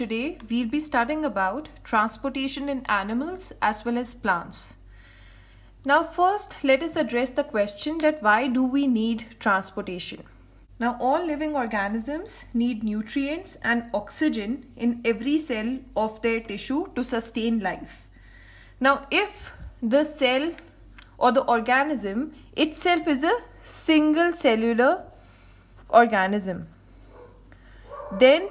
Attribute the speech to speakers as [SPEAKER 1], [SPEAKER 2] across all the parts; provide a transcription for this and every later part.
[SPEAKER 1] Today we'll be studying about transportation in animals as well as plants. Now first let us address the question that why do we need transportation? Now all living organisms need nutrients and oxygen in every cell of their tissue to sustain life. Now if the cell or the organism itself is a single cellular organism, then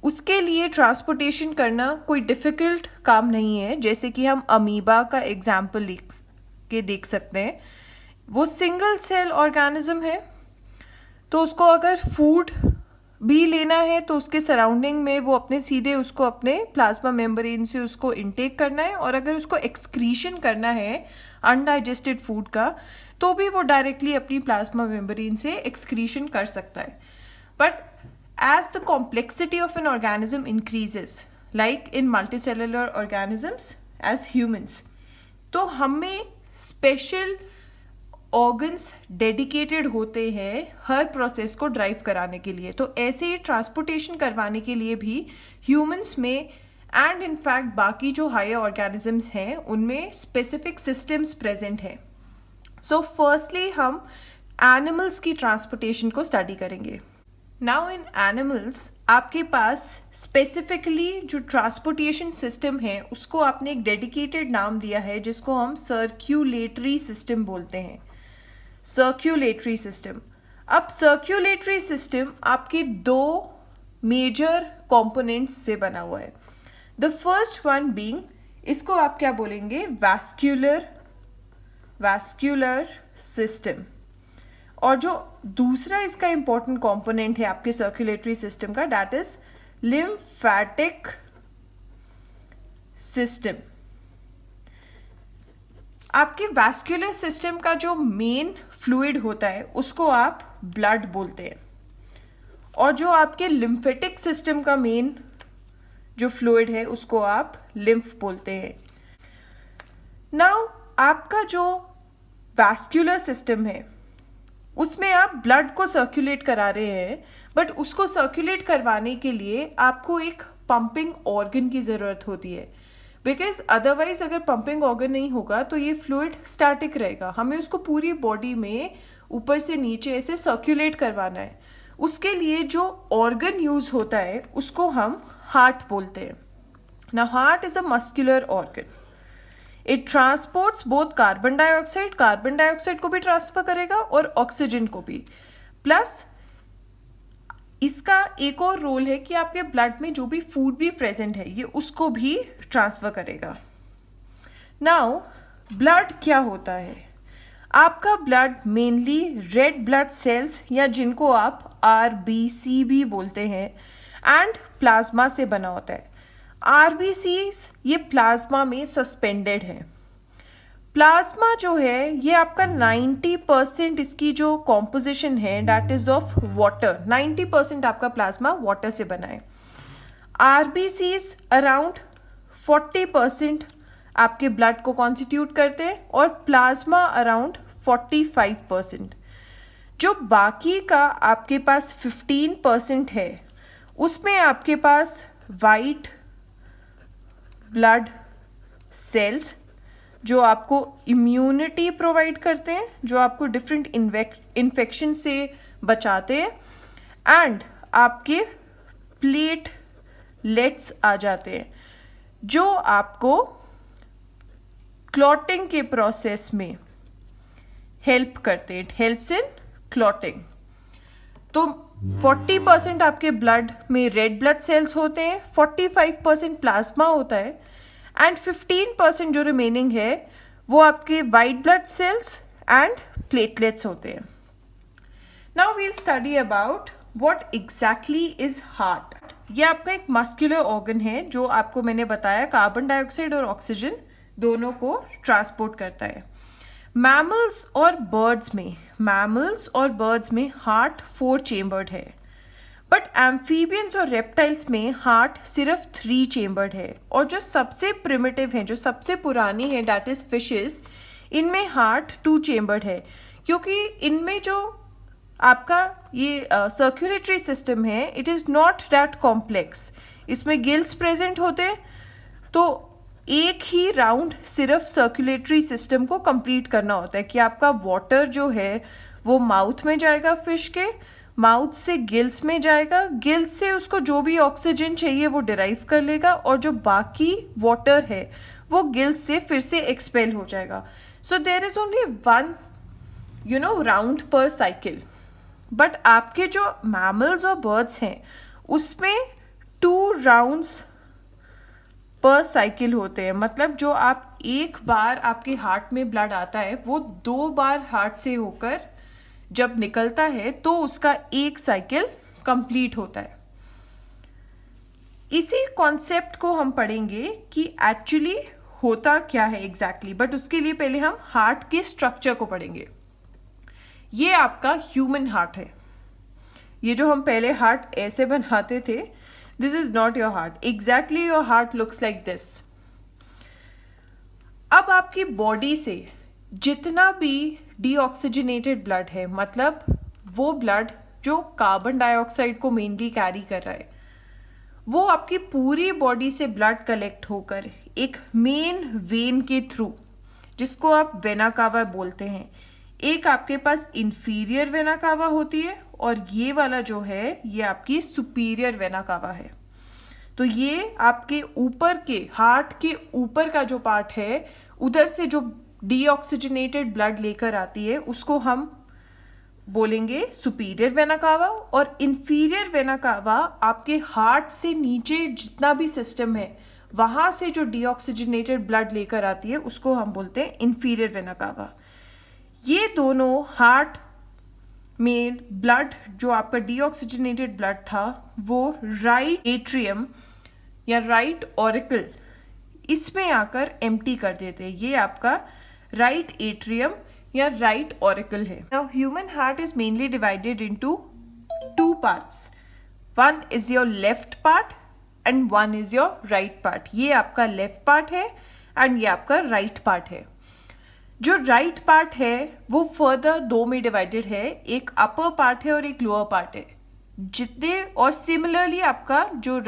[SPEAKER 1] उसके लिए transportation करना कोई difficult काम नहीं है. जैसे कि हम अमीबा का एग्जाम्पल लिख के देख सकते हैं. वो सिंगल सेल ऑर्गेनिज्म है, तो उसको अगर फूड भी लेना है तो उसके सराउंडिंग में वो अपने सीधे उसको अपने प्लाज्मा मेम्ब्रेन से उसको इनटेक करना है, और अगर उसको एक्सक्रीशन करना है अनडाइजेस्टेड फूड का तो भी वो डायरेक्टली अपनी प्लाज्मा मेम्ब्रेन से एक्सक्रीशन कर सकता है. But as the complexity of an organism increases, like in multicellular organisms as humans, तो हमें स्पेशल ऑर्गन्स डेडिकेटेड होते हैं हर प्रोसेस को ड्राइव कराने के लिए. तो ऐसे ही ट्रांसपोर्टेशन करवाने के लिए भी ह्यूमंस में एंड इनफैक्ट बाकी जो हायर ऑर्गेनिजम्स हैं उनमें स्पेसिफिक सिस्टम्स प्रेजेंट हैं. सो फर्स्टली हम एनिमल्स की ट्रांसपोर्टेशन को स्टडी करेंगे. नाउ इन एनिमल्स आपके पास स्पेसिफिकली जो ट्रांसपोर्टेशन सिस्टम है उसको आपने एक डेडिकेटेड नाम दिया है जिसको हम सर्क्यूलेटरी सिस्टम बोलते हैं. Circulatory system. अब सर्क्यूलेटरी सिस्टम आपके दो मेजर कंपोनेंट्स से बना हुआ है. द फर्स्ट वन बीइंग, इसको आप क्या बोलेंगे, वैस्कुलर सिस्टम. और जो दूसरा इसका इंपॉर्टेंट कंपोनेंट है आपके सर्कुलेटरी सिस्टम का, दैट इज लिम्फेटिक सिस्टम. आपके वैस्कुलर सिस्टम का जो मेन फ्लूइड होता है उसको आप ब्लड बोलते हैं, और जो आपके लिम्फेटिक सिस्टम का मेन जो फ्लूइड है उसको आप लिम्फ बोलते हैं. नाउ आपका जो वैस्कुलर सिस्टम है उसमें आप ब्लड को सर्कुलेट करा रहे हैं, बट उसको सर्कुलेट करवाने के लिए आपको एक पंपिंग ऑर्गन की ज़रूरत होती है. बिकॉज अदरवाइज अगर पंपिंग ऑर्गन नहीं होगा तो ये फ्लूइड स्टैटिक रहेगा. हमें उसको पूरी बॉडी में ऊपर से नीचे ऐसे सर्कुलेट करवाना है. उसके लिए जो ऑर्गन यूज़ होता है उसको हम हार्ट बोलते हैं. ना heart is a muscular organ. It transports both carbon dioxide को भी ट्रांसफर करेगा और ऑक्सीजन को भी. प्लस इसका एक और रोल है कि आपके ब्लड में जो भी फूड भी प्रेजेंट है ये उसको भी ट्रांसफर करेगा. नाउ ब्लड क्या होता है? आपका blood mainly red blood cells या जिनको आप RBC भी बोलते हैं एंड प्लाज्मा से बना होता है. RBCs ये प्लाज्मा में सस्पेंडेड है. प्लाज्मा जो है ये आपका 90% इसकी जो कॉम्पोजिशन है डैट इज ऑफ वाटर. 90% आपका प्लाज्मा वाटर से बना है. RBCs अराउंड 40% आपके ब्लड को कॉन्स्टिट्यूट करते हैं और प्लाज्मा अराउंड 45%. जो बाकी का आपके पास 15% है उसमें आपके पास वाइट ब्लड सेल्स जो आपको इम्यूनिटी प्रोवाइड करते हैं, जो आपको डिफरेंट इन्फेक्शन से बचाते हैं, एंड आपके प्लेटलेट्स आ जाते हैं जो आपको क्लॉटिंग के प्रोसेस में हेल्प करते हैं. It helps in clotting. तो 40% आपके ब्लड में रेड ब्लड सेल्स होते हैं, 45% प्लाज्मा होता है, एंड 15% जो रिमेनिंग है वो आपके white blood cells and platelets होते हैं. Now we'll study about what exactly is heart. ये आपका एक मस्कुलर ऑर्गन है जो आपको मैंने बताया कार्बन डाइऑक्साइड और ऑक्सीजन दोनों को ट्रांसपोर्ट करता है. मैमल्स और बर्ड्स में हार्ट 4 चेम्बर्ड है, बट एम्फीबियंस और रेप्टाइल्स में हार्ट सिर्फ 3 चेम्बर्ड है. और जो सबसे प्रिमिटिव हैं, जो सबसे पुरानी है, डैट इज फिशेस, इनमें हार्ट 2 चेम्बर्ड है. क्योंकि इनमें जो आपका ये सर्कुलेटरी सिस्टम है it is not that complex. इसमें गिल्स प्रेजेंट होते हैं, तो एक ही राउंड सिर्फ सर्कुलेटरी सिस्टम को कंप्लीट करना होता है कि आपका वाटर जो है वो माउथ में जाएगा फिश के, माउथ से गिल्स में जाएगा, गिल्स से उसको जो भी ऑक्सीजन चाहिए वो डिराइव कर लेगा, और जो बाकी वाटर है वो गिल्स से फिर से एक्सपेल हो जाएगा. So there is only one round per cycle. But आपके जो मैमल्स और बर्ड्स हैं उसमें 2 राउंड्स पर साइकिल होते हैं. मतलब जो आप एक बार आपके हार्ट में ब्लड आता है वो 2 बार हार्ट से होकर जब निकलता है तो उसका एक साइकिल कंप्लीट होता है. इसी कॉन्सेप्ट को हम पढ़ेंगे कि एक्चुअली होता क्या है एग्जैक्टली, बट उसके लिए पहले हम हार्ट के स्ट्रक्चर को पढ़ेंगे. ये आपका ह्यूमन हार्ट है. ये जो हम पहले हार्ट ऐसे बनाते थे, this is not your heart. Exactly your heart looks like this. अब आपकी बॉडी से जितना भी डीऑक्सीजनेटेड ब्लड है, मतलब वो ब्लड जो कार्बन डाइऑक्साइड को मेनली कैरी कर रहा है, वो आपकी पूरी बॉडी से ब्लड कलेक्ट होकर एक मेन वेन के थ्रू, जिसको आप वेना कावा बोलते हैं, एक आपके पास इंफीरियर वेना कावा होती है और ये वाला जो है ये आपकी सुपीरियर वेना कावा है. तो ये आपके ऊपर के हार्ट के ऊपर का जो पार्ट है, उधर से जो डीऑक्सीजनेटेड ब्लड लेकर आती है उसको हम बोलेंगे सुपीरियर वेना कावा, और इंफीरियर वेना कावा आपके हार्ट से नीचे जितना भी सिस्टम है वहाँ से जो डीऑक्सीजनेटेड ब्लड लेकर आती है उसको हम बोलते हैं इंफीरियर वेना कावा. ये दोनों हार्ट में ब्लड जो आपका डीऑक्सीजनेटेड ब्लड था वो राइट एट्रियम या राइट ऑरिकल इसमें आकर एम्प्टी कर देते हैं. ये आपका राइट एट्रियम या राइट ऑरिकल है. Now human heart is mainly divided into 2 parts. One is your left part and one is your right part. ये आपका लेफ्ट पार्ट है एंड ये आपका राइट पार्ट है. जो राइट पार्ट है वो फर्दर 2 में डिवाइडेड है. एक अपर पार्ट है और एक लोअर पार्ट है. जितने और सिमिलरली आपका जो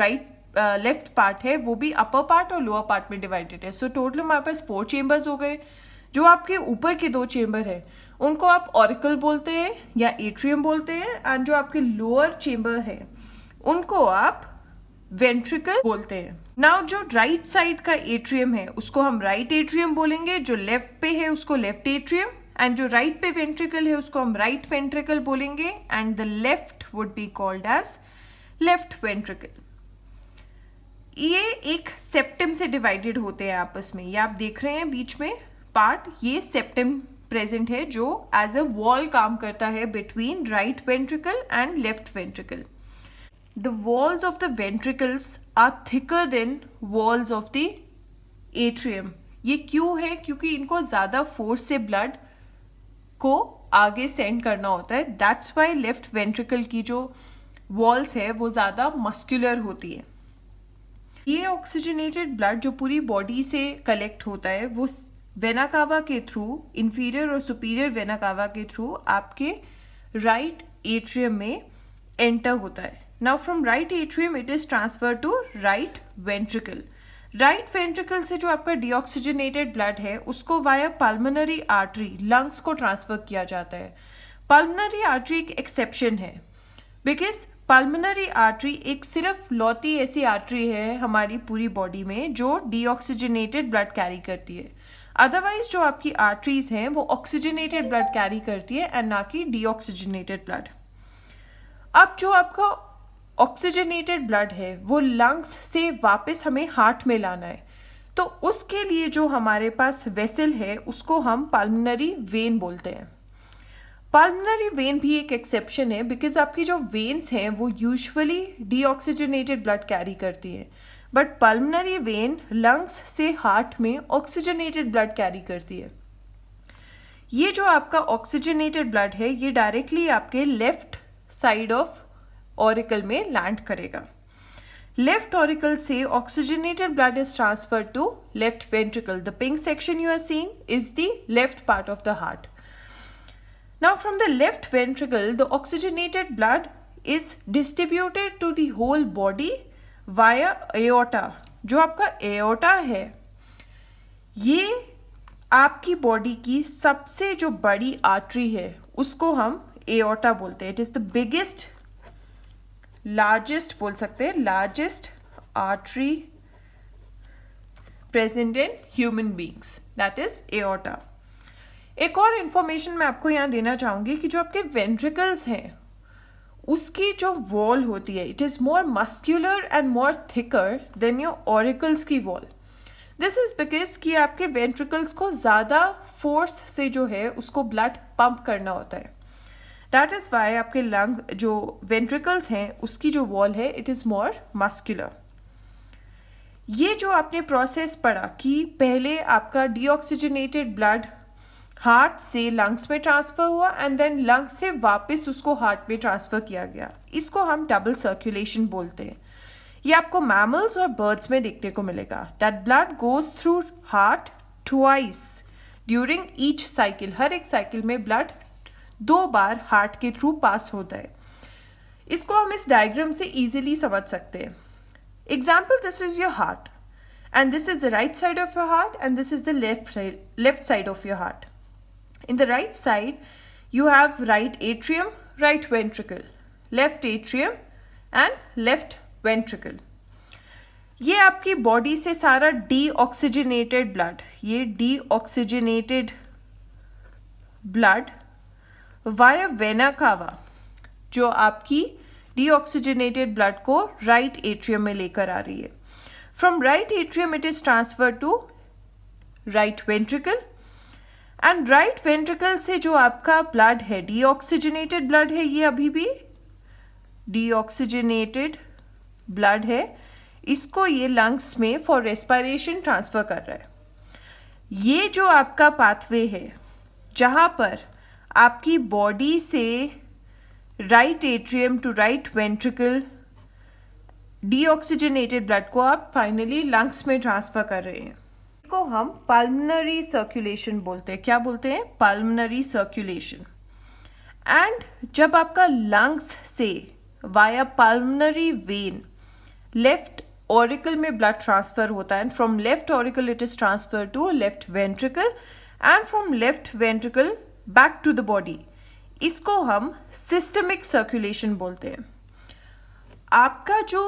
[SPEAKER 1] लेफ्ट पार्ट है वो भी अपर पार्ट और लोअर पार्ट में डिवाइडेड है. सो टोटल हमारे पास 4 चेम्बर्स हो गए. जो आपके ऊपर के 2 चेम्बर है उनको आप ऑरिकल बोलते हैं या एट्रियम बोलते हैं, एंड जो आपके लोअर चेम्बर है उनको आप वेंट्रिकल बोलते हैं. नाउ जो राइट साइड का एट्रियम है उसको हम राइट एट्रियम बोलेंगे, जो लेफ्ट पे है उसको लेफ्ट एट्रियम, एंड जो राइट पे वेंट्रिकल है उसको हम राइट वेंट्रिकल बोलेंगे, and the left would be called as left ventricle. ये एक सेप्टम से डिवाइडेड होते हैं आपस में. ये आप देख रहे हैं बीच में पार्ट, ये सेप्टम प्रेजेंट है जो एज अ वॉल काम करता है between right ventricle and left ventricle. The walls of the ventricles are thicker than walls of the atrium. ये क्यों है? क्योंकि इनको ज़्यादा फोर्स से ब्लड को आगे सेंड करना होता है. दैट्स वाई लेफ्ट वेंट्रिकल की जो वॉल्स है वो ज़्यादा मस्कुलर होती है. ये ऑक्सीजनेटेड ब्लड जो पूरी बॉडी से कलेक्ट होता है वो वेना कावा के थ्रू, इंफीरियर और सुपीरियर वेना कावा के थ्रू आपके राइट एट्रियम में एंटर होता है. Now from right atrium it is transferred to right ventricle. Right ventricle से जो आपका deoxygenated blood है उसको via pulmonary artery lungs को ट्रांसफर किया जाता है. Pulmonary artery एक एक्सेप्शन है because pulmonary artery एक सिर्फ लौती ऐसी आर्टरी है हमारी पूरी बॉडी में जो deoxygenated blood कैरी करती है. अदरवाइज जो आपकी आर्टरीज हैं वो ऑक्सीजनेटेड ब्लड कैरी करती है एंड ना कि डीऑक्सीजनेटेड ब्लड. अब जो आपका ऑक्सीजनेटेड ब्लड है वो लंग्स से वापस हमें हार्ट में लाना है, तो उसके लिए जो हमारे पास वेसल है उसको हम पल्मोनरी वेन बोलते हैं. पल्मोनरी वेन भी एक एक्सेप्शन है बिकॉज आपकी जो वेन्स हैं वो यूजुअली डीऑक्सीजनेटेड ब्लड कैरी करती है, बट पल्मोनरी वेन लंग्स से हार्ट में ऑक्सीजनेटेड ब्लड कैरी करती है. ये जो आपका ऑक्सीजनेटेड ब्लड है ये डायरेक्टली आपके लेफ्ट साइड ऑफ ऑरिकल में लैंड करेगा. लेफ्ट ऑरिकल से oxygenated blood is transferred to left ventricle. The pink section you are seeing is the left part of the heart. Now from the left ventricle the oxygenated blood is distributed to the whole body via aorta. जो आपका aorta है ये आपकी body की सबसे जो बड़ी artery है उसको हम एओर्टा बोलते हैं। It is the biggest, largest बोल सकते हैं, largest artery present in human beings, that is aorta. एक और इंफॉर्मेशन मैं आपको यहाँ देना चाहूँगी कि जो आपके वेंट्रिकल्स हैं उसकी जो वॉल होती है it is more muscular and more thicker than your auricles की वॉल। दिस इज़ बिकॉज कि आपके वेंट्रिकल्स को ज़्यादा फोर्स से जो है उसको ब्लड पंप करना होता है। दैट इज़ वाई आपके लंग जो वेंट्रिकल्स हैं उसकी जो वॉल है इट इज़ मोर मस्क्यूलर। ये जो आपने प्रोसेस पढ़ा कि पहले आपका डीऑक्सीजनेटेड ब्लड हार्ट से लंग्स में ट्रांसफ़र हुआ एंड देन लंग्स से वापस उसको हार्ट में ट्रांसफ़र किया गया, इसको हम डबल सर्कुलेशन बोलते हैं। ये आपको मैमल्स और बर्ड्स में देखने को मिलेगा। That blood goes through heart twice during each cycle. हर एक साइकिल में ब्लड 2 बार हार्ट के थ्रू पास होता है। इसको हम इस डायग्राम से इजीली समझ सकते हैं। Example, this is your heart and this is the right side of your heart and this is the left side of your heart. In the right side, you have right atrium, right ventricle, left atrium and left ventricle. ये आपकी body से सारा deoxygenated blood, ये deoxygenated blood via vena cava जो आपकी deoxygenated blood को right atrium में लेकर आ रही है। From right atrium it is transfer to right ventricle and right ventricle से जो आपका ब्लड है डीऑक्सीजनेटेड ब्लड है, ये अभी भी डीऑक्सीजनेटेड ब्लड है, इसको ये लंग्स में फॉर रेस्पिरेशन ट्रांसफ़र कर रहा है। ये जो आपका पाथवे है जहाँ पर आपकी बॉडी से right atrium to right ventricle deoxygenated blood को आप फाइनली लंग्स में ट्रांसफ़र कर रहे हैं, को हम पल्मोनरी सर्कुलेशन बोलते हैं। क्या बोलते हैं? Pulmonary circulation. एंड जब आपका लंग्स से via pulmonary vein left auricle में ब्लड ट्रांसफर होता है and from left auricle it is transfer to left ventricle and from left ventricle back to the body, इसको हम सिस्टमिक सर्कुलेशन बोलते हैं। आपका जो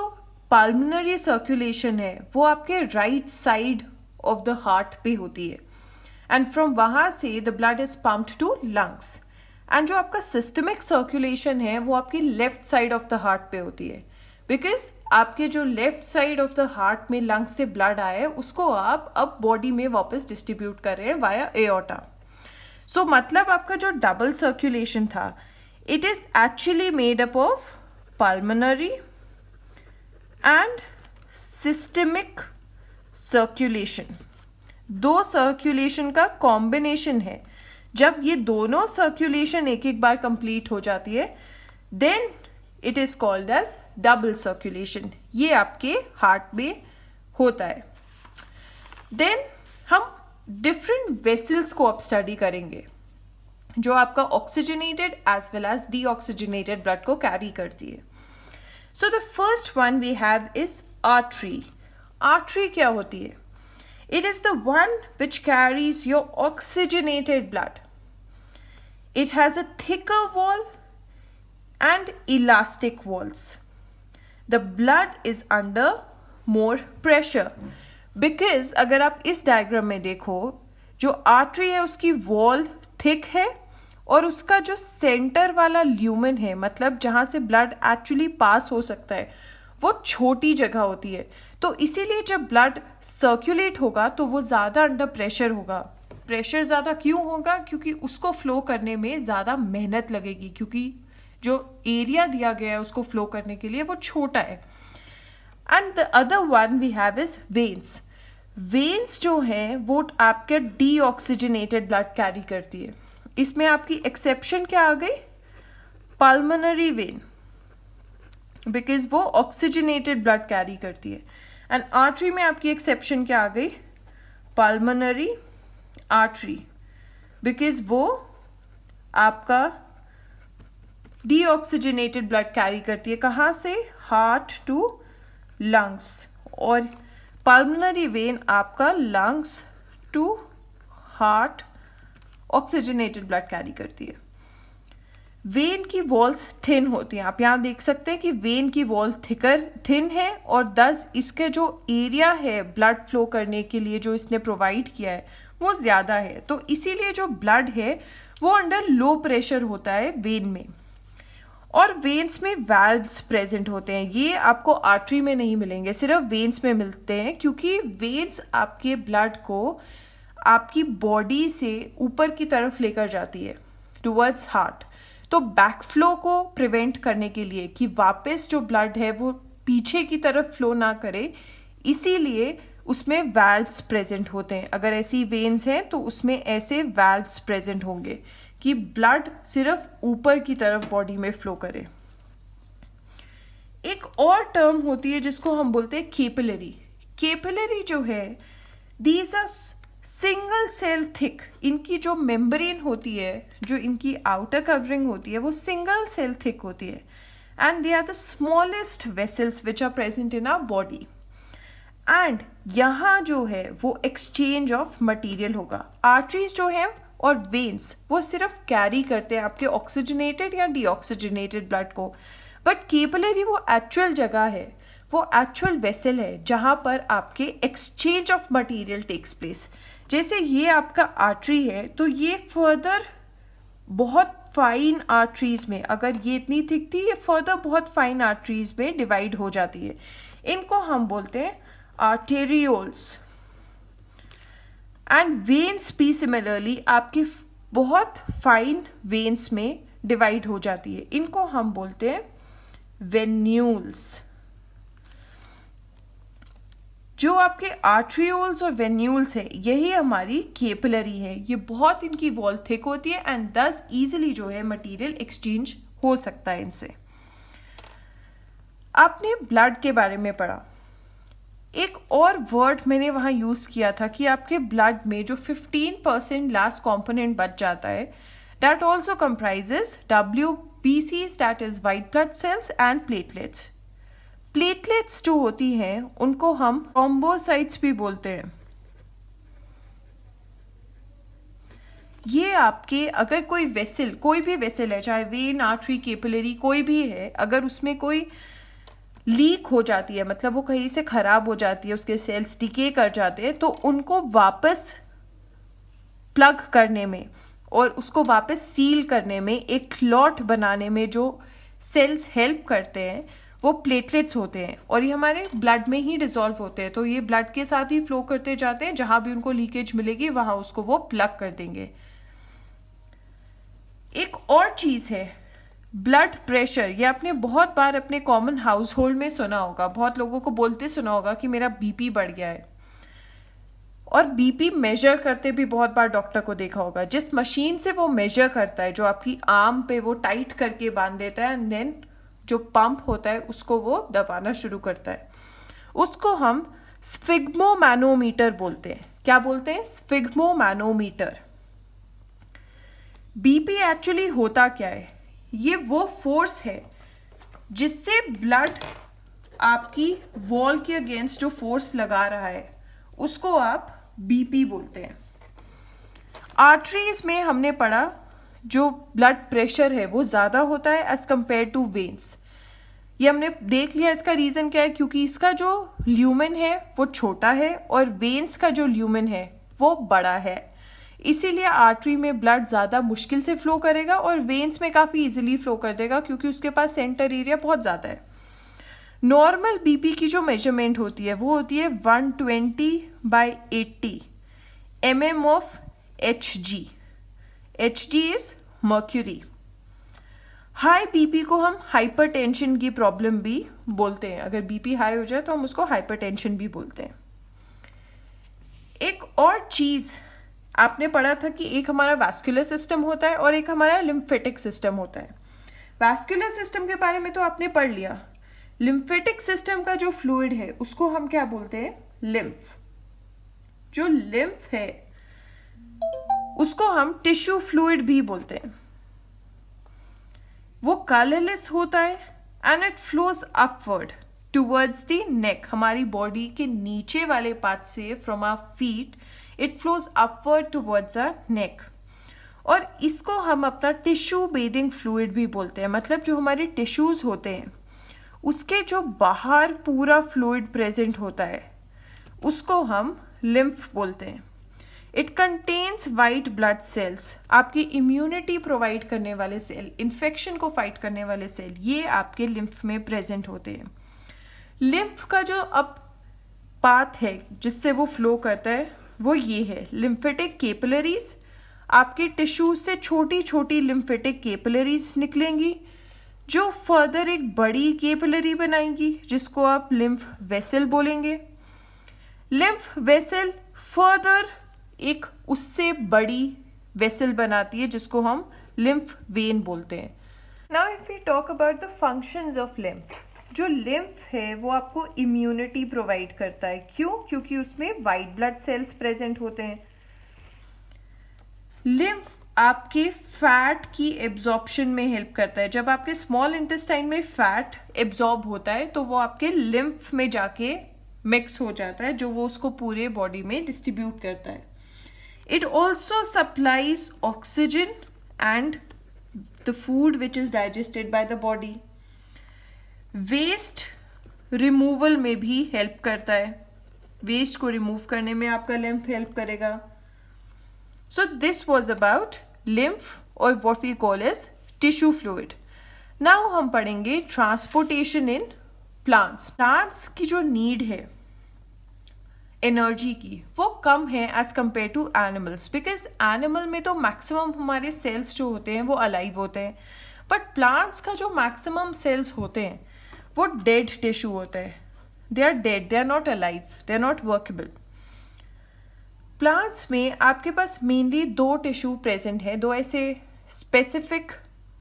[SPEAKER 1] पल्मोनरी सर्कुलेशन है वो आपके right side of the heart पे होती है एंड फ्रॉम वहाँ से the blood is pumped to lungs. And जो आपका सिस्टमिक सर्कुलेशन है वो आपकी left side of the heart पे होती है, बिकॉज आपके जो left side of the heart में लंग्स से ब्लड आया है उसको आप अब बॉडी में वापस डिस्ट्रीब्यूट कर रहे हैं वाया एओर्टा। सो मतलब आपका जो डबल सर्कुलेशन था it is actually made up of pulmonary and systemic circulation. 2 circulation का कॉम्बिनेशन है। जब ये दोनों सर्कुलेशन एक एक बार कंप्लीट हो जाती है then it is called as double circulation. ये आपके हार्ट में होता है। देन हम डिफरेंट वेसल्स को अब स्टडी करेंगे जो आपका oxygenated as well as deoxygenated blood को कैरी करती है। So the first one we have is artery. Artery क्या होती है? It is the one which carries your oxygenated blood. It has a thicker wall and elastic walls. The blood is under more pressure because अगर आप इस diagram में देखो जो artery है उसकी वॉल थिक है और उसका जो सेंटर वाला ल्यूमेन है मतलब जहाँ से ब्लड एक्चुअली पास हो सकता है वो छोटी जगह होती है। तो इसीलिए जब ब्लड सर्कुलेट होगा तो वो ज़्यादा अंडर प्रेशर होगा। प्रेशर ज़्यादा क्यों होगा? क्योंकि उसको फ्लो करने में ज़्यादा मेहनत लगेगी, क्योंकि जो एरिया दिया गया है उसको फ्लो करने के लिए वो छोटा है। And the other one we have is veins. Veins जो है वो आपके डीऑक्सीजनेटेड ब्लड कैरी करती है। इसमें आपकी एक्सेप्शन क्या आ गई? पल्मोनरी वेन, बिकॉज वो ऑक्सीजनेटेड ब्लड कैरी करती है। एंड आर्टरी में आपकी एक्सेप्शन क्या आ गई? पल्मोनरी आर्टरी, बिकॉज वो आपका डीऑक्सीजनेटेड ब्लड कैरी करती है। कहाँ से? हार्ट टू लंग्स, और पल्मोनरी वेन आपका lungs to heart oxygenated blood carry करती है। वेन की वॉल्स थिन होती हैं, आप यहाँ देख सकते हैं कि वेन की वॉल थिन है, और दस इसके जो एरिया है ब्लड फ्लो करने के लिए जो इसने प्रोवाइड किया है वो ज़्यादा है, तो इसीलिए जो ब्लड है वो अंडर लो प्रेशर होता है वेन में। और वेन्स में वाल्व्स प्रेजेंट होते हैं, ये आपको आर्टरी में नहीं मिलेंगे, सिर्फ वेन्स में मिलते हैं, क्योंकि वेन्स आपके ब्लड को आपकी बॉडी से ऊपर की तरफ लेकर जाती है टुवर्ड्स हार्ट। तो बैकफ्लो को प्रिवेंट करने के लिए कि वापस जो ब्लड है वो पीछे की तरफ फ्लो ना करे, इसीलिए उसमें वाल्व्स प्रेजेंट होते हैं। अगर ऐसी वेन्स हैं तो उसमें ऐसे वाल्व्स प्रेजेंट होंगे कि ब्लड सिर्फ ऊपर की तरफ बॉडी में फ्लो करे। एक और टर्म होती है जिसको हम बोलते हैं कैपिलरी। कैपिलरी जो है, these are single cell thick, इनकी जो मेम्ब्रेन होती है, जो इनकी आउटर कवरिंग होती है, वो सिंगल सेल थिक होती है, and they are the smallest vessels which are present in our body. And यहाँ जो है वो एक्सचेंज ऑफ मटेरियल होगा। आर्टरीज जो है और वेन्स वो सिर्फ कैरी करते हैं आपके ऑक्सीजनेटेड या डीऑक्सीजनेटेड ब्लड को, बट कैपिलरी वो एक्चुअल जगह है, वो एक्चुअल वेसल है जहाँ पर आपके exchange of material takes place. जैसे ये आपका आर्टरी है तो ये फर्दर बहुत फाइन आर्टरीज में, अगर ये इतनी थिक थी, ये फर्दर बहुत फाइन आर्टरीज में डिवाइड हो जाती है। इनको हम बोलते हैं आर्टेरियोल्स। एंड वेन्स भी सिमिलरली आपकी बहुत फाइन वेन्स में डिवाइड हो जाती है, इनको हम बोलते हैं वेन्यूल्स। जो आपके आर्ट्रियोल्स और वेन्यूल्स है, यही हमारी कैपिलरी है। ये बहुत इनकी वॉल थिक होती है एंड दस इजीली जो है मटेरियल एक्सचेंज हो सकता है इनसे। आपने ब्लड के बारे में पढ़ा, एक और वर्ड मैंने वहाँ यूज़ किया था कि आपके ब्लड में जो 15% लास्ट कंपोनेंट बच जाता है, that also comprises WBCs, that is white blood cells and platelets. Platelets जो होती हैं उनको हम थ्रोम्बोसाइट्स भी बोलते हैं। ये आपके अगर कोई वेसल, कोई भी वेसल है, चाहे वेन, आर्टरी, कैपिलरी, कोई भी है, अगर उसमें कोई लीक हो जाती है, मतलब वो कहीं से ख़राब हो जाती है, उसके सेल्स डिके कर जाते हैं, तो उनको वापस प्लग करने में और उसको वापस सील करने में, एक क्लॉट बनाने में जो सेल्स हेल्प करते हैं वो प्लेटलेट्स होते हैं, और ये हमारे ब्लड में ही डिसॉल्व होते हैं। तो ये ब्लड के साथ ही फ्लो करते जाते हैं, जहाँ भी उनको लीकेज मिलेगी वहाँ उसको वो प्लग कर देंगे। एक और चीज़ है ब्लड प्रेशर। ये आपने बहुत बार अपने कॉमन हाउस होल्ड में सुना होगा, बहुत लोगों को बोलते सुना होगा कि मेरा बीपी बढ़ गया है, और बीपी मेजर करते भी बहुत बार डॉक्टर को देखा होगा। जिस मशीन से वो मेजर करता है, जो आपकी आर्म पे वो टाइट करके बांध देता है, एंड देन जो पंप होता है उसको वो दबाना शुरू करता है, उसको हम स्फिग्मोमैनोमीटर बोलते हैं। क्या बोलते हैं? स्फिग्मोमैनोमीटर। बीपी एक्चुअली होता क्या है? ये वो फोर्स है जिससे ब्लड आपकी वॉल के अगेंस्ट जो फोर्स लगा रहा है उसको आप बीपी बोलते हैं। आर्टरीज में हमने पढ़ा जो ब्लड प्रेशर है वो ज़्यादा होता है एज कंपेयर टू वेन्स। ये हमने देख लिया, इसका रीज़न क्या है, क्योंकि इसका जो ल्यूमेन है वो छोटा है और वेन्स का जो ल्यूमेन है वो बड़ा है, इसीलिए आर्टरी में ब्लड ज़्यादा मुश्किल से फ्लो करेगा और वेन्स में काफ़ी इजीली फ्लो कर देगा, क्योंकि उसके पास सेंटर एरिया बहुत ज़्यादा है। नॉर्मल बीपी की जो मेजरमेंट होती है वो होती है 120/80 mm of Hg। Hg is mercury. High BP को हम हाइपरटेंशन की प्रॉब्लम भी बोलते हैं। अगर बीपी हाई हो जाए तो हम उसको हाइपरटेंशन भी बोलते हैं। एक और चीज़ आपने पढ़ा था कि एक हमारा वैस्कुलर सिस्टम होता है और एक हमारा लिम्फेटिक सिस्टम होता है। वैस्कुलर सिस्टम के बारे में तो आपने पढ़ लिया। लिम्फेटिक सिस्टम का जो फ्लूइड है उसको हम क्या बोलते हैं? लिम्फ। जो लिम्फ है उसको हम टिश्यू फ्लूइड भी बोलते हैं। वो कलरलेस होता है and it flows upward. Towards the neck, हमारी बॉडी के नीचे वाले पार्ट से from our feet it flows upward towards our neck. और इसको हम अपना टिश्यू बेदिंग फ्लूइड भी बोलते हैं, मतलब जो हमारे टिश्यूज़ होते हैं उसके जो बाहर पूरा फ्लूइड प्रेजेंट होता है उसको हम लिम्फ बोलते हैं। It contains white blood sales, आपकी इम्यूनिटी प्रोवाइड करने वाले सेल, इन्फेक्शन को फाइट करने वाले सेल, ये आपके लिम्फ में प्रेजेंट होते हैं। लिम्फ का जो अब पाथ है जिससे वो फ्लो करता है वो ये है, लिम्फेटिक कैपिलरीज। आपके टिश्यूज से छोटी छोटी लिम्फेटिक कैपिलरीज निकलेंगी जो फर्दर एक बड़ी कैपिलरी बनाएंगी जिसको आप लिम्फ वेसल बोलेंगे। लिम्फ वेसल फर्दर एक उससे बड़ी वेसल बनाती है जिसको हम लिम्फ वेन बोलते हैं। Now if we talk about the functions of lymph, जो लिम्फ है वो आपको इम्यूनिटी प्रोवाइड करता है। क्यों? क्योंकि उसमें वाइट ब्लड सेल्स प्रेजेंट होते हैं। लिम्फ आपके फैट की एब्जॉर्प्शन में हेल्प करता है। जब आपके स्मॉल इंटेस्टाइन में फैट एब्जॉर्ब होता है तो वो आपके लिम्फ में जाके मिक्स हो जाता है, जो वो उसको पूरे बॉडी में डिस्ट्रीब्यूट करता है। It also supplies oxygen and the food which is digested by the body. Waste removal में भी हेल्प करता है, वेस्ट को रिमूव करने में आपका लिम्फ हेल्प करेगा। So this was about lymph और what we call as tissue fluid. Now हम पढ़ेंगे ट्रांसपोर्टेशन इन प्लांट्स। प्लांट्स की जो नीड है एनर्जी की वो कम है as compare to animals, because animal में तो मैक्सिमम हमारे सेल्स जो होते हैं वो अलाइव होते हैं, बट प्लांट्स का जो मैक्सिमम सेल्स होते हैं वो डेड टिश्यू होता है। They are dead, they are not alive, they are not workable. Plants में आपके पास मेनली दो टिश्यू प्रेजेंट है, दो ऐसे स्पेसिफिक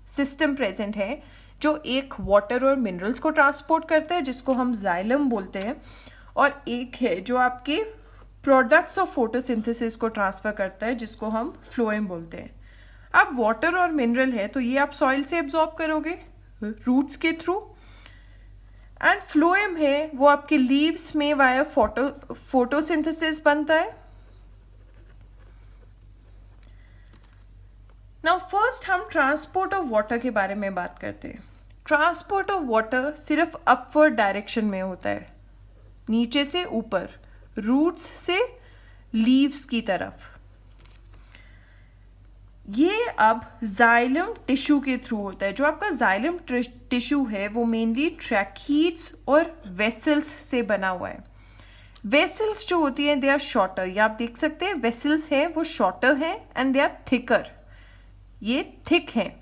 [SPEAKER 1] सिस्टम प्रेजेंट है जो एक वाटर और मिनरल्स को ट्रांसपोर्ट करता है जिसको हम जाइलम बोलते हैं, और एक है जो आपके प्रोडक्ट्स ऑफ फोटोसिंथेसिस को ट्रांसफर करता है जिसको हम फ्लोएम बोलते हैं। अब वाटर और मिनरल है तो ये आप सॉइल से एब्जॉर्ब करोगे रूट्स के थ्रू, एंड फ्लोएम है वो आपके लीव्स में वाया फोटोसिंथेसिस बनता है। नाउ फर्स्ट हम ट्रांसपोर्ट ऑफ वाटर के बारे में बात करते हैं। ट्रांसपोर्ट ऑफ वाटर सिर्फ अपवर्ड डायरेक्शन में होता है, नीचे से ऊपर, रूट्स से लीव्स की तरफ। ये अब जाइलम टिश्यू के थ्रू होता है। जो आपका जाइलम टिश्यू है वो मेनली ट्रैकीड्स और वेसल्स से बना हुआ है। वेसल्स जो होती हैं दे आर शॉर्टर, ये आप देख सकते हैं वेसल्स हैं वो शॉर्टर हैं एंड दे आर थिकर, ये थिक हैं।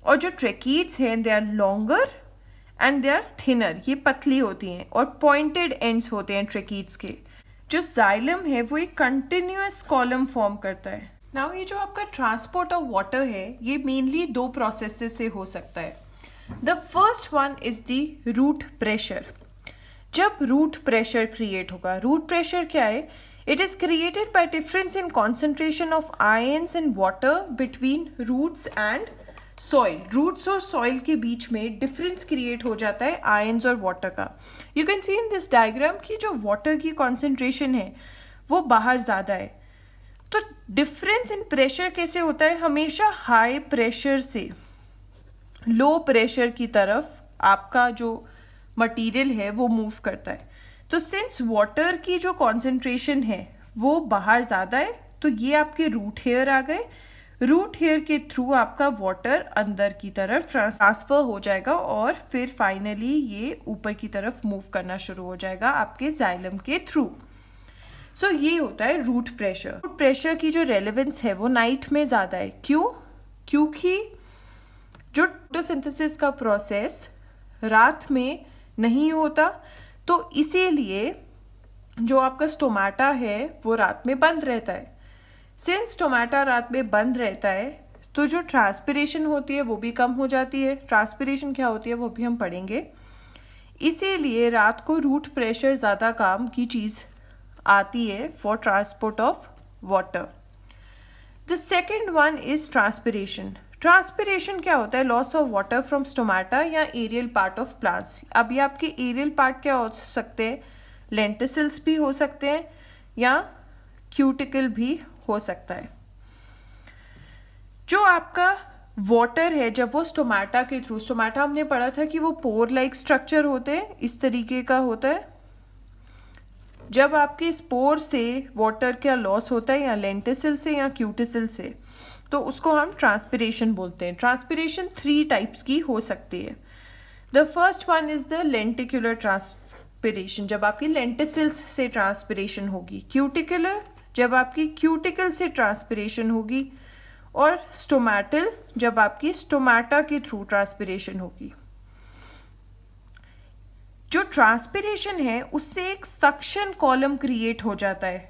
[SPEAKER 1] और जो ट्रैकीड्स हैं they are longer and they are thinner, ये पतली होती हैं और पॉइंटेड एंड्स होते हैं ट्रैकीड्स के। जो जाइलम है वो एक कंटिन्यूअस कॉलम फॉर्म करता है। नाउ ये जो आपका ट्रांसपोर्ट ऑफ वाटर है ये मेनली दो प्रोसेसेस से हो सकता है। The first one is the root pressure. जब रूट प्रेशर क्रिएट होगा, रूट प्रेशर क्या है? It is created by difference in concentration of ions in water between roots and soil. Roots और सॉइल के बीच में डिफरेंस क्रिएट हो जाता है आयंस और वाटर का। You can see in this diagram कि जो वाटर की कॉन्सेंट्रेशन है वो बाहर ज़्यादा है। तो डिफरेंस इन प्रेशर कैसे होता है? हमेशा हाई प्रेशर से लो प्रेशर की तरफ आपका जो मटेरियल है वो मूव करता है। तो सिंस वाटर की जो कॉन्सेंट्रेशन है वो बाहर ज़्यादा है तो ये आपके रूट हेयर आ गए। रूट हेयर के थ्रू आपका वाटर अंदर की तरफ ट्रांसफर हो जाएगा और फिर फाइनली ये ऊपर की तरफ मूव करना शुरू हो जाएगा आपके जाइलम के थ्रू। सो ये होता है रूट प्रेशर। रूट प्रेशर की जो रेलेवेंस है वो नाइट में ज़्यादा है। क्यों? क्योंकि जो फोटोसिंथेसिस का प्रोसेस रात में नहीं होता, तो इसीलिए जो आपका स्टोमाटा है वो रात में बंद रहता है। सिंस स्टोमाटा रात में बंद रहता है तो जो ट्रांसपिरेशन होती है वो भी कम हो जाती है। ट्रांसपिरेशन क्या होती है वो भी हम पढ़ेंगे। इसीलिए रात को रूट प्रेशर ज़्यादा काम की चीज़ आती है for transport of water. The second one is transpiration. Transpiration क्या होता है? Loss of water from stomata या एरियल पार्ट ऑफ प्लांट्स। अब ये आपके एरियल पार्ट क्या हो सकते हैं? लेंटिसल्स भी हो सकते हैं या क्यूटिकल भी हो सकता है। जो आपका वाटर है जब वो स्टोमाटा के थ्रू, स्टोमाटा हमने पढ़ा था कि वो पोर लाइक स्ट्रक्चर होते हैं, इस तरीके का होता है। जब आपके स्पोर से वाटर का लॉस होता है या लेंटिसल से या क्यूटिसल से, तो उसको हम ट्रांसपिरेशन बोलते हैं। ट्रांसपिरेशन 3 टाइप्स की हो सकती है। The first one is the lenticular transpiration, जब आपकी लेंटिसल्स से ट्रांसपिरेशन होगी। क्यूटिकुलर, जब आपकी क्यूटिकल से ट्रांसपिरेशन होगी। और स्टोमेटल, जब आपकी स्टोमाटा के थ्रू ट्रांसपिरेशन होगी। जो ट्रांसपिरेशन है उससे एक सक्शन कॉलम क्रिएट हो जाता है,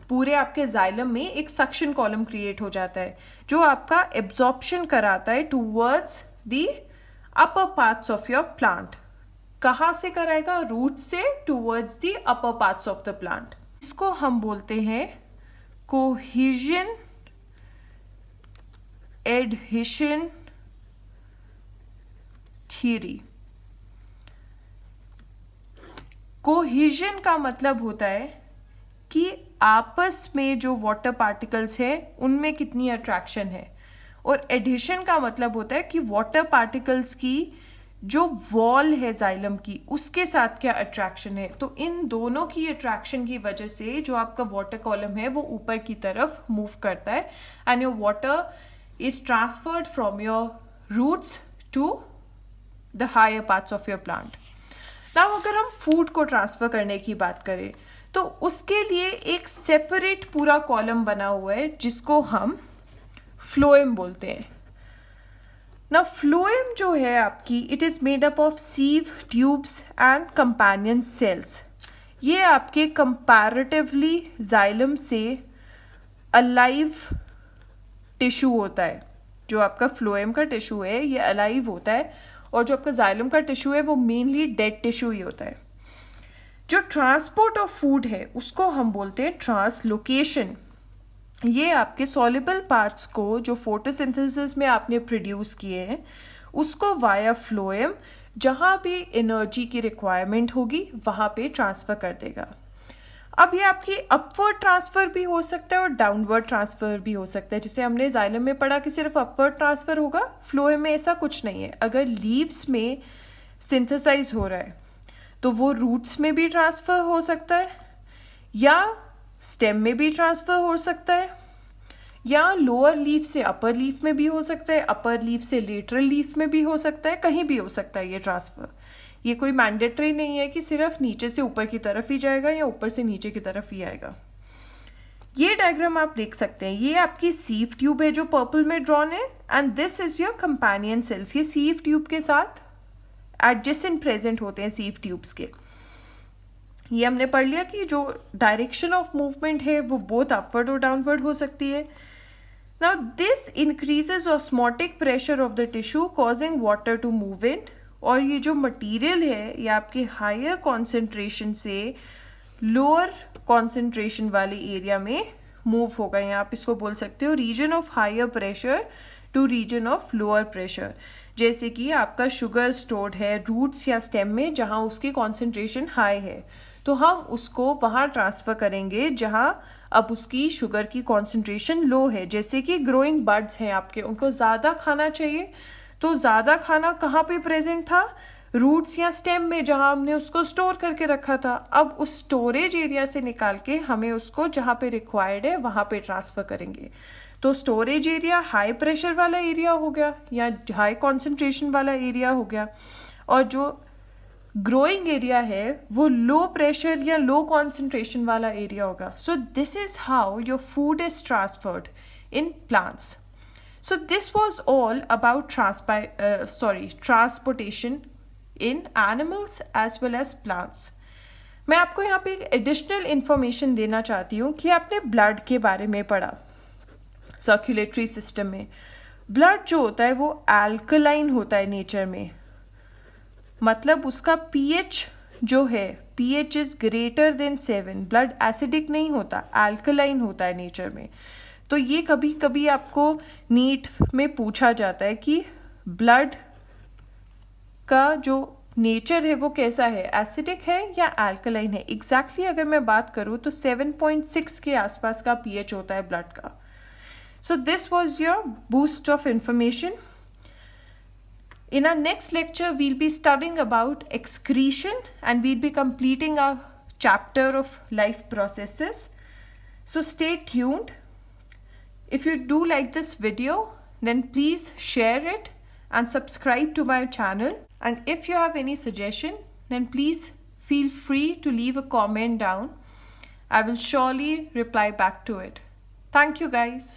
[SPEAKER 1] पूरे आपके जाइलम में एक सक्शन कॉलम क्रिएट हो जाता है जो आपका एब्जॉर्प्शन कराता है towards the upper parts of your plant. कहाँ से कराएगा? रूट से towards the upper parts of the plant. इसको हम बोलते हैं कोहेजन एडहेशन थ्योरी। कोहेजन का मतलब होता है कि आपस में जो वाटर पार्टिकल्स हैं उनमें कितनी अट्रैक्शन है, और एडिशन का मतलब होता है कि वाटर पार्टिकल्स की जो वॉल है जाइलम की उसके साथ क्या अट्रैक्शन है। तो इन दोनों की अट्रैक्शन की वजह से जो आपका वाटर कॉलम है वो ऊपर की तरफ मूव करता है and your water is transferred from your roots to the higher parts of your plant. Now अगर हम फूड को ट्रांसफर करने की बात करें तो उसके लिए एक सेपरेट पूरा कॉलम बना हुआ है जिसको हम फ्लोएम बोलते हैं। ना फ्लोएम जो है आपकी, it is made up of sieve tubes and companion cells. ये आपके कंपैरेटिवली जाइलम से अलाइव टिश्यू होता है। जो आपका फ्लोएम का टिश्यू है ये अलाइव होता है, और जो आपका जाइलम का टिश्यू है वो मेनली डेड टिश्यू ही होता है। जो ट्रांसपोर्ट ऑफ फूड है उसको हम बोलते हैं ट्रांसलोकेशन। ये आपके सॉल्युबल पार्ट्स को जो फोटोसिंथेसिस में आपने प्रोड्यूस किए हैं उसको वाया फ्लोएम जहाँ भी एनर्जी की रिक्वायरमेंट होगी वहाँ पे ट्रांसफ़र कर देगा। अब ये आपकी अपवर्ड ट्रांसफ़र भी हो सकता है और डाउनवर्ड ट्रांसफ़र भी हो सकता है। जैसे हमने जाइलम में पढ़ा कि सिर्फ अपवर्ड ट्रांसफ़र होगा, फ्लोएम में ऐसा कुछ नहीं है। अगर लीव्स में सिंथेसाइज हो रहा है तो वो रूट्स में भी ट्रांसफ़र हो सकता है, या स्टेम में भी ट्रांसफ़र हो सकता है, या लोअर लीफ से अपर लीफ में भी हो सकता है, अपर लीफ से लेटरल लीफ में भी हो सकता है, कहीं भी हो सकता है ये ट्रांसफ़र। ये कोई मैंडेटरी नहीं है कि सिर्फ नीचे से ऊपर की तरफ ही जाएगा या ऊपर से नीचे की तरफ ही आएगा। ये डायग्राम आप देख सकते हैं, ये आपकी सीव ट्यूब है जो पर्पल में ड्रॉन है, and this is your companion cells. ये सीव ट्यूब के साथ एडजेसेंट प्रेजेंट होते हैं सीव ट्यूब्स के। ये हमने पढ़ लिया कि जो डायरेक्शन ऑफ मूवमेंट है वो बोथ अपवर्ड और डाउनवर्ड हो सकती है। Now this increases osmotic pressure of the tissue causing water to move in, और ये जो मटेरियल है ये आपके हायर कॉन्सेंट्रेशन से लोअर कॉन्सेंट्रेशन वाले एरिया में मूव होगा, या आप इसको बोल सकते हो region of higher pressure to region of lower pressure. जैसे कि आपका शुगर स्टोर्ड है रूट्स या स्टेम में जहाँ उसकी कॉन्सेंट्रेशन हाई है, तो हम उसको वहाँ ट्रांसफ़र करेंगे जहाँ अब उसकी शुगर की कॉन्सेंट्रेशन लो है। जैसे कि ग्रोइंग बड्स हैं आपके, उनको ज़्यादा खाना चाहिए, तो ज़्यादा खाना कहाँ पे प्रेजेंट था? रूट्स या स्टेम में जहाँ हमने उसको स्टोर करके रखा था। अब उस स्टोरेज एरिया से निकाल के हमें उसको जहाँ पे रिक्वायर्ड है वहाँ पे ट्रांसफ़र करेंगे। तो स्टोरेज एरिया हाई प्रेशर वाला एरिया हो गया या हाई कॉन्सेंट्रेशन वाला एरिया हो गया, और जो ग्रोइंग एरिया है वो लो प्रेशर या लो कॉन्सेंट्रेशन वाला एरिया होगा। So this is how your food is transferred in plants. So this was all about transportation in animals as well as plants. मैं आपको यहाँ पे एक एडिशनल इन्फॉर्मेशन देना चाहती हूँ कि आपने ब्लड के बारे में पढ़ा सर्कुलेटरी सिस्टम में। ब्लड जो होता है वो अल्कलाइन होता है नेचर में, मतलब उसका pH जो है pH is greater than 7। Blood acidic नहीं होता, अल्कलाइन होता है नेचर में। तो ये कभी कभी आपको नीट में पूछा जाता है कि ब्लड का जो नेचर है वो कैसा है, एसिडिक है या अल्कलाइन है। एग्जैक्टली अगर मैं बात करूँ तो 7.6 के आसपास का पीएच होता है ब्लड का। So this was your boost of information. In our next lecture, we'll be studying about excretion and we'll be completing our chapter of life processes. So stay tuned. If you do like this video, then please share it and subscribe to my channel. And if you have any suggestion, then please feel free to leave a comment down. I will surely reply back to it. Thank you guys.